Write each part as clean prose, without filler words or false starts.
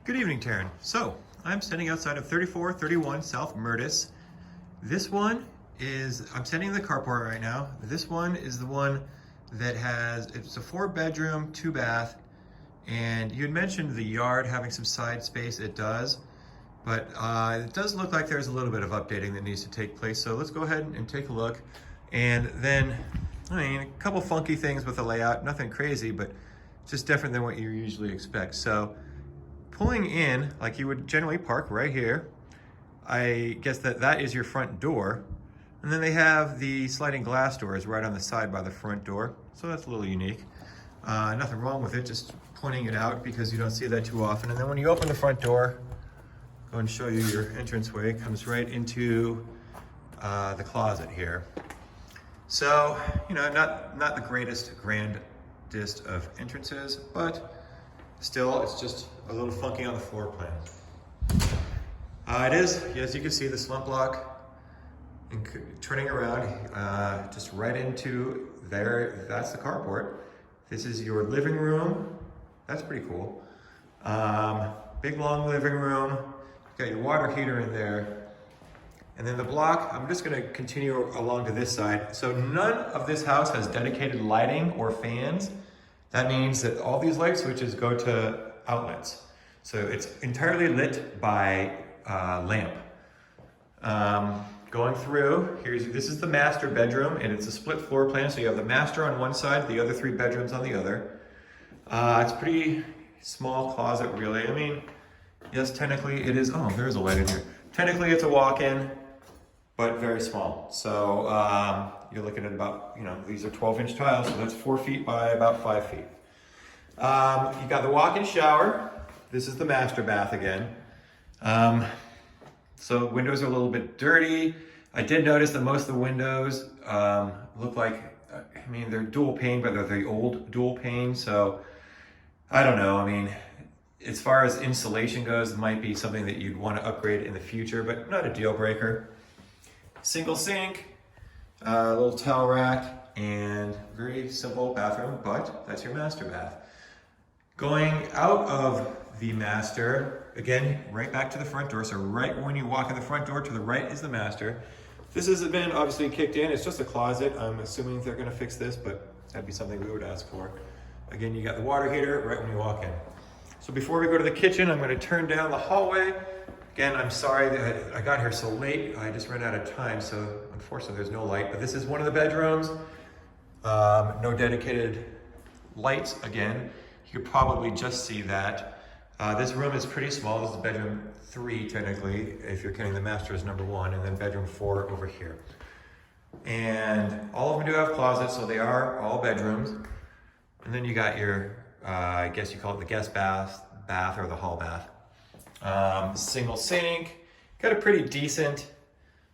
Good evening, Taryn. So, I'm standing outside of 3431 South Myrtis. This one is, I'm standing in the carport right now. This one is the one that it's a 4-bedroom, 2-bath, and you had mentioned the yard having some side space. It does, but it does look like there's a little bit of updating that needs to take place. So let's go ahead and take a look. And then, a couple funky things with the layout, nothing crazy, but just different than what you usually expect. So, pulling in, like you would generally park right here, I guess that is your front door. And then they have the sliding glass doors right on the side by the front door. So that's a little unique. Nothing wrong with it, just pointing it out because you don't see that too often. And then when you open the front door, go and show you your entranceway. It comes right into the closet here. So, not the grandest of entrances, but still, it's just a little funky on the floor plan. It is, as you can see, the slump block, and turning around just right into there. That's the carport. This is your living room. That's pretty cool. Big long living room. You've got your water heater in there. And then the block, I'm just gonna continue along to this side. So none of this house has dedicated lighting or fans. That means that all these light switches go to outlets. So it's entirely lit by lamp. Going through, this is the master bedroom, and it's a split floor plan. So you have the master on one side, the other 3 bedrooms on the other. It's a pretty small closet, really. Yes, technically it is, oh, there's a light in here. Technically it's a walk-in, but very small. So you're looking at about, these are 12-inch tiles, so that's 4 feet by about 5 feet. You got the walk-in shower. This is the master bath again. So windows are a little bit dirty. I did notice that most of the windows look like, they're dual pane, but they're the old dual pane. So I don't know. As far as insulation goes, it might be something that you'd want to upgrade in the future, but not a deal breaker. Single sink, a little towel rack, and very simple bathroom, but that's your master bath. Going out of the master, again, right back to the front door. So right when you walk in the front door, to the right is the master. This hasn't been obviously kicked in. It's just a closet. I'm assuming they're gonna fix this, but that'd be something we would ask for. Again, you got the water heater right when you walk in. So before we go to the kitchen, I'm gonna turn down the hallway. Again, I'm sorry that I got here so late. I just ran out of time, so unfortunately there's no light. But this is one of the bedrooms. No dedicated lights again. You could probably just see that. This room is pretty small. This is bedroom 3, technically, if you're counting the master as number 1, and then bedroom 4 over here. And all of them do have closets, so they are all bedrooms. And then you got your, I guess you call it the guest bath or the hall bath. Single sink. Got a pretty decent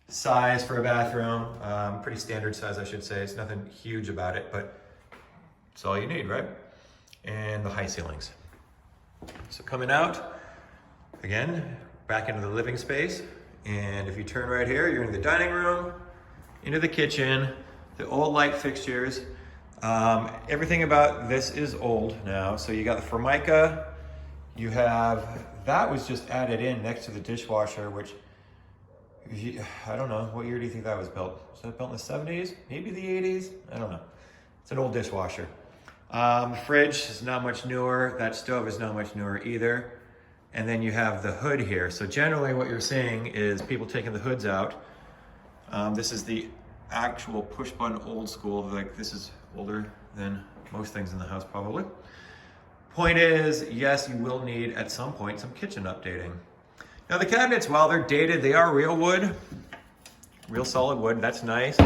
size for a bathroom. Pretty standard size, I should say. It's nothing huge about it, but it's all you need, right? And the high ceilings. So coming out, again, back into the living space. And if you turn right here, you're in the dining room, into the kitchen, the old light fixtures. Everything about this is old now. So you got the Formica, you have, that was just added in next to the dishwasher, which, I don't know, what year do you think that was built? Was that built in the 70s? Maybe the 80s? I don't know. It's an old dishwasher. The fridge is not much newer. That stove is not much newer either. And then you have the hood here. So generally what you're seeing is people taking the hoods out. This is the actual push button old school. Like, this is older than most things in the house probably. Point is, yes, you will need at some point some kitchen updating. Now the cabinets, while they're dated, they are real wood, real solid wood. That's nice.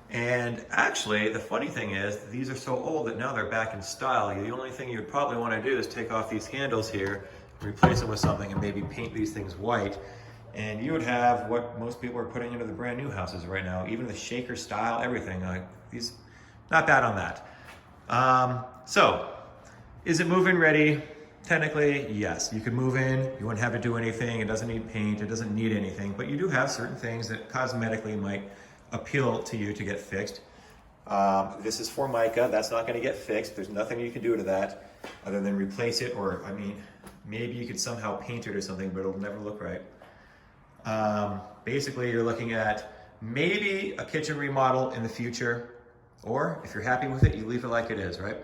And actually, the funny thing is, these are so old that now they're back in style. The only thing you'd probably want to do is take off these handles here, replace them with something, and maybe paint these things white. And you would have what most people are putting into the brand new houses right now, even the shaker style, everything. These, not bad on that. So, is it move-in ready? Technically, yes. You could move in, you wouldn't have to do anything. It doesn't need paint, it doesn't need anything, but you do have certain things that cosmetically might appeal to you to get fixed. This is Formica. That's not going to get fixed. There's nothing you can do to that other than replace it, or Maybe you could somehow paint it or something, but it'll never look right. Basically, you're looking at maybe a kitchen remodel in the future, or if you're happy with it, you leave it like it is, right?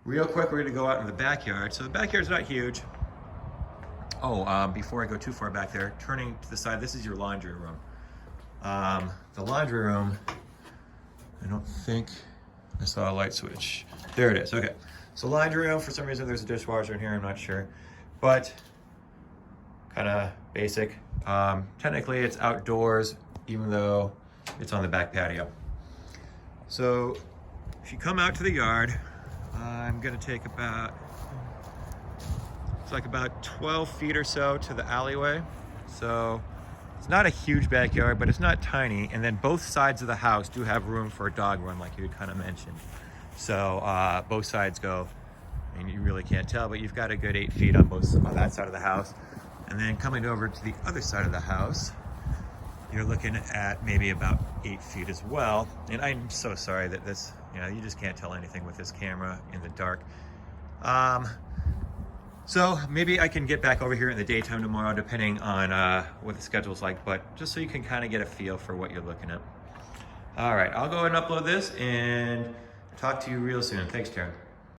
Real quick, we're gonna go out in the backyard. So the backyard's not huge. Oh, before I go too far back there, turning to the side, this is your laundry room. The laundry room, I don't think I saw a light switch. There it is, okay. So laundry room, for some reason there's a dishwasher in here, I'm not sure. But, kind of basic. Technically it's outdoors, even though it's on the back patio. So, if you come out to the yard, I'm gonna take about, it's like about 12 feet or so to the alleyway. So it's not a huge backyard, but it's not tiny. And then both sides of the house do have room for a dog run, like you had kind of mentioned. So both sides go, and you really can't tell, but you've got a good 8 feet on that side of the house. And then coming over to the other side of the house, you're looking at maybe about 8 feet as well. And I'm so sorry that this, you just can't tell anything with this camera in the dark. So maybe I can get back over here in the daytime tomorrow, depending on what the schedule's like, but just so you can kind of get a feel for what you're looking at. All right, I'll go and upload this and talk to you real soon. Thanks, Karen.